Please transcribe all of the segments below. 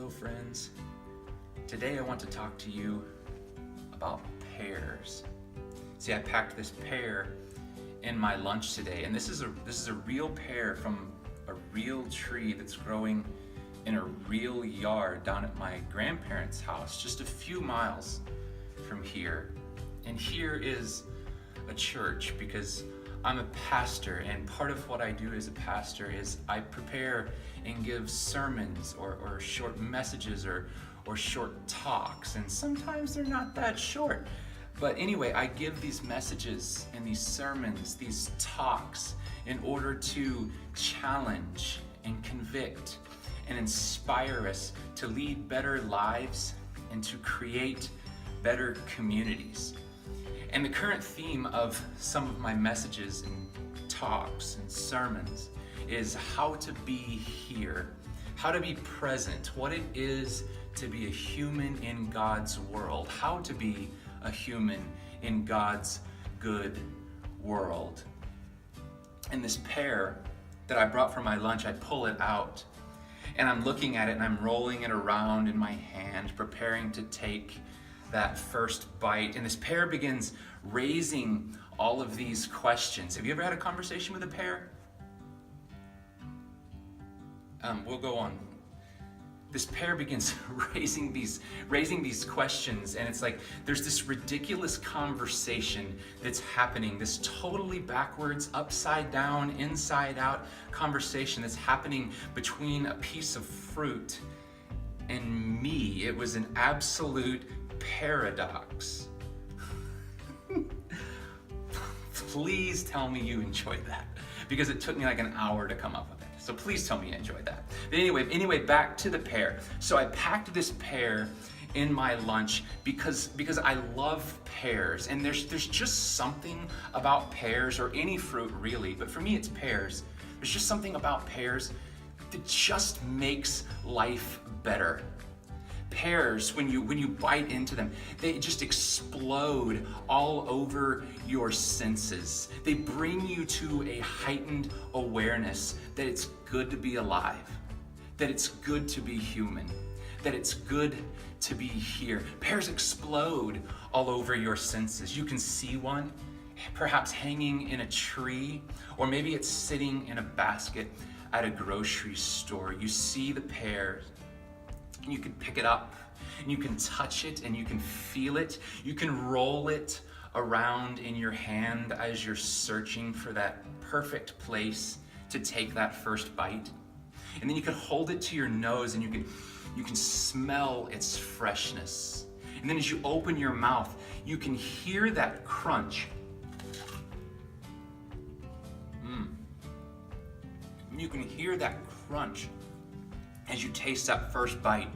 Hello friends. Today I want to talk to you about pears. See, I packed this pear in my lunch today, and this is a real pear from a real tree that's growing in a real yard down at my grandparents' house, just a few miles from here. And here is a church because I'm a pastor, and part of what I do as a pastor is I prepare and give sermons or short messages or short talks, and sometimes they're not that short. But anyway, I give these messages and these sermons, these talks, in order to challenge and convict and inspire us to lead better lives and to create better communities. And the current theme of some of my messages and talks and sermons is how to be here, how to be present, what it is to be a human in God's world, how to be a human in God's good world. And this pear that I brought for my lunch, I pull it out and I'm looking at it and I'm rolling it around in my hand, preparing to take that first bite. And this pear begins raising all of these questions. Have you ever had a conversation with a pear? We'll go on. This pear begins raising these questions, and it's like there's this ridiculous conversation that's happening, this totally backwards, upside down, inside out conversation that's happening between a piece of fruit and me. It was an absolute paradox. Please tell me you enjoyed that, because it took me like an hour to come up with it. So please tell me you enjoyed that. But anyway, back to the pear. So I packed this pear in my lunch because I love pears, and there's just something about pears, or any fruit really, but for me it's pears. There's just something about pears that just makes life better. Pears, when you bite into them, they just explode all over your senses. They bring you to a heightened awareness that it's good to be alive, that it's good to be human, that it's good to be here. Pears explode all over your senses. You can see one, perhaps hanging in a tree, or maybe it's sitting in a basket at a grocery store. You see the pear, and you can pick it up, and you can touch it, and you can feel it. You can roll it around in your hand as you're searching for that perfect place to take that first bite. And then you can hold it to your nose, and you can smell its freshness. And then as you open your mouth, you can hear that crunch. You can hear that crunch as you taste that first bite,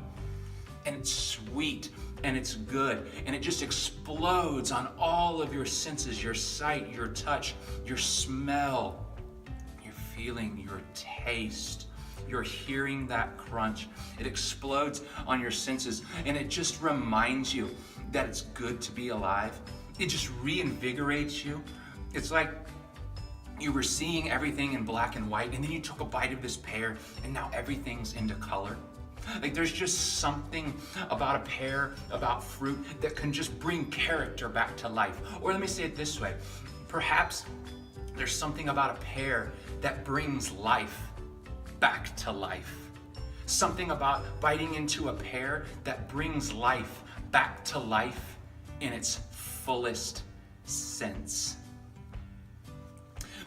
and it's sweet and it's good, and it just explodes on all of your senses, your sight, your touch, your smell, your feeling, your taste. You're hearing that crunch. It explodes on your senses, and it just reminds you that it's good to be alive. It just reinvigorates you. It's like you were seeing everything in black and white, and then you took a bite of this pear, and now everything's into color. Like there's just something about a pear, about fruit, that can just bring character back to life. Or let me say it this way. Perhaps there's something about a pear that brings life back to life. Something about biting into a pear that brings life back to life in its fullest sense.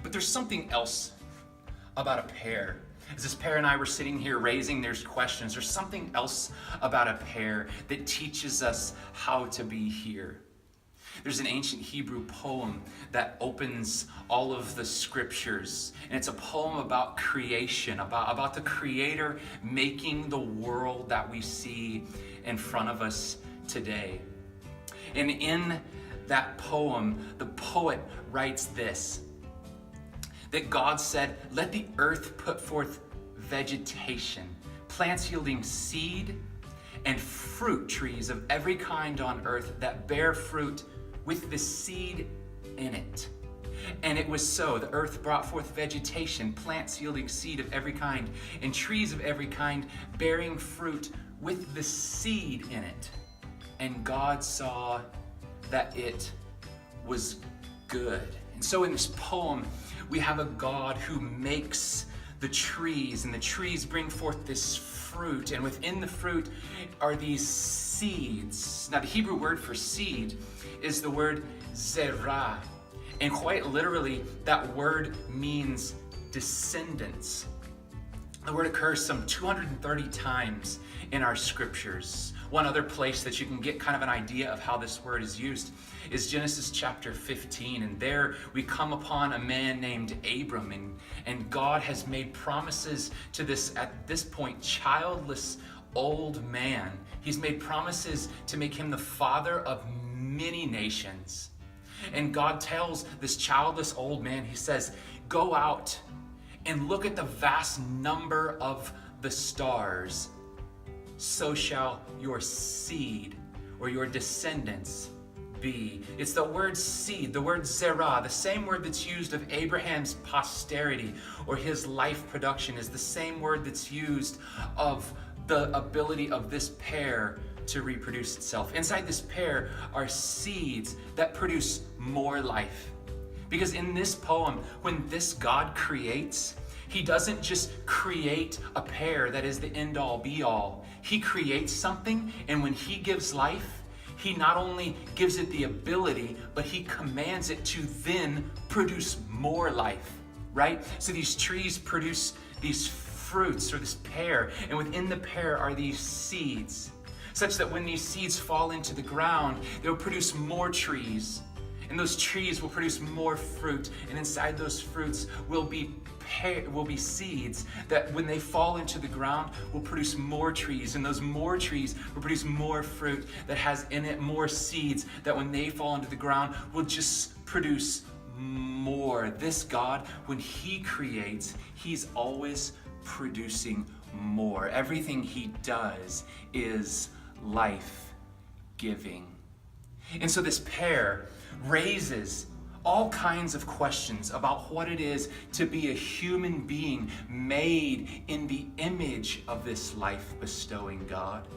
But there's something else about a pear. As this pear and I were sitting here raising these questions, there's something else about a pear that teaches us how to be here. There's an ancient Hebrew poem that opens all of the scriptures, and it's a poem about creation, about the Creator making the world that we see in front of us today. And in that poem, the poet writes this: that God said, "Let the earth put forth vegetation, plants yielding seed, and fruit trees of every kind on earth that bear fruit with the seed in it. And it was so. The earth brought forth vegetation, plants yielding seed of every kind, and trees of every kind bearing fruit with the seed in it. And God saw that it was good. And so in this poem, we have a God who makes the trees, and the trees bring forth this fruit, and within the fruit are these seeds. Now the Hebrew word for seed is the word zerah, and quite literally that word means descendants. The word occurs some 230 times in our scriptures. One other place that you can get kind of an idea of how this word is used is Genesis chapter 15. And there we come upon a man named Abram, and God has made promises to this, at this point, childless old man. He's made promises to make him the father of many nations. And God tells this childless old man, he says, go out and look at the vast number of the stars. So shall your seed or your descendants be. It's the word seed, the word zerah, the same word that's used of Abraham's posterity or his life production is the same word that's used of the ability of this pear to reproduce itself. Inside this pear are seeds that produce more life. Because in this poem, when this God creates, he doesn't just create a pear that is the end-all be-all. He creates something, and when he gives life, he not only gives it the ability, but he commands it to then produce more life, right? So these trees produce these fruits, or this pear, and within the pear are these seeds, such that when these seeds fall into the ground, they'll produce more trees. And those trees will produce more fruit, and inside those fruits will be seeds that when they fall into the ground will produce more trees, and those more trees will produce more fruit that has in it more seeds that when they fall into the ground will just produce more. This God, when he creates, he's always producing more. Everything he does is life-giving. And so this pear raises all kinds of questions about what it is to be a human being made in the image of this life-bestowing God.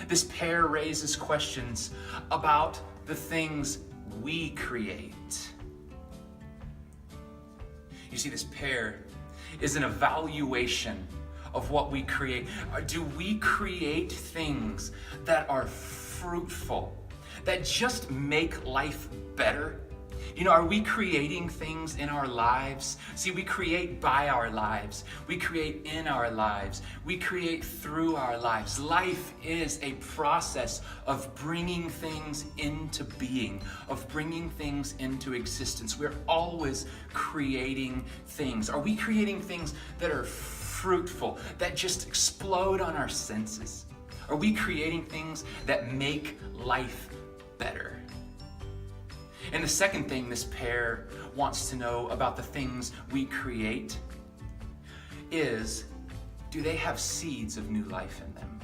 This pear raises questions about the things we create. You see, this pear is an evaluation of what we create. Do we create things that are fruitful, that just make life better? You know, are we creating things in our lives? See, we create by our lives. We create in our lives. We create through our lives. Life is a process of bringing things into being, of bringing things into existence. We're always creating things. Are we creating things that are fruitful, that just explode on our senses? Are we creating things that make life better? And the second thing this pear wants to know about the things we create is, do they have seeds of new life in them?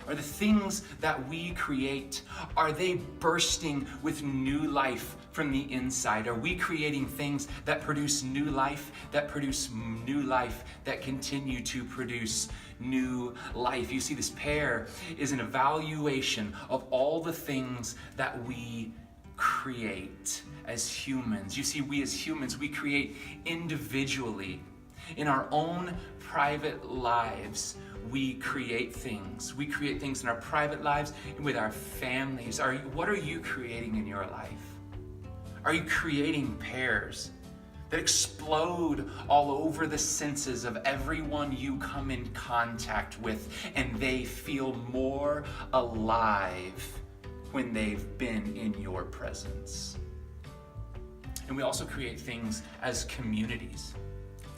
Are the things that we create, are they bursting with new life from the inside? Are we creating things that produce new life, that continue to produce new life? You see, this pear is an evaluation of all the things that we create as humans. You see, we as humans, we create individually. In our own private lives, we create things. We create things in our private lives and with our families. What are you creating in your life? Are you creating pears that explode all over the senses of everyone you come in contact with, and they feel more alive when they've been in your presence? And we also create things as communities.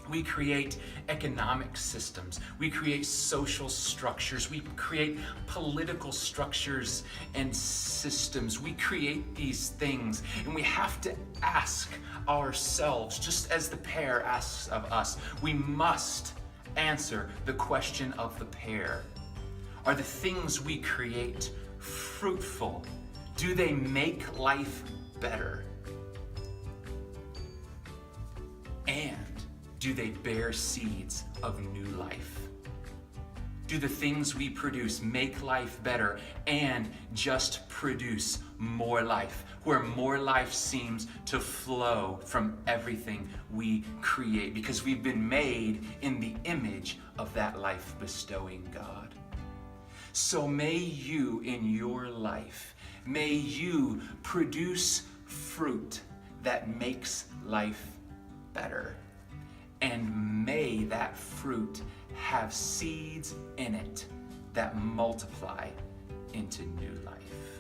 We create economic systems. We create social structures. We create political structures and systems. We create these things, and we have to ask ourselves, just as the pear asks of us, we must answer the question of the pear. Are the things we create fruitful? Do they make life better? And do they bear seeds of new life? Do the things we produce make life better and just produce more life, where more life seems to flow from everything we create because we've been made in the image of that life-bestowing God? So may you in your life, may you produce fruit that makes life better. And may that fruit have seeds in it that multiply into new life.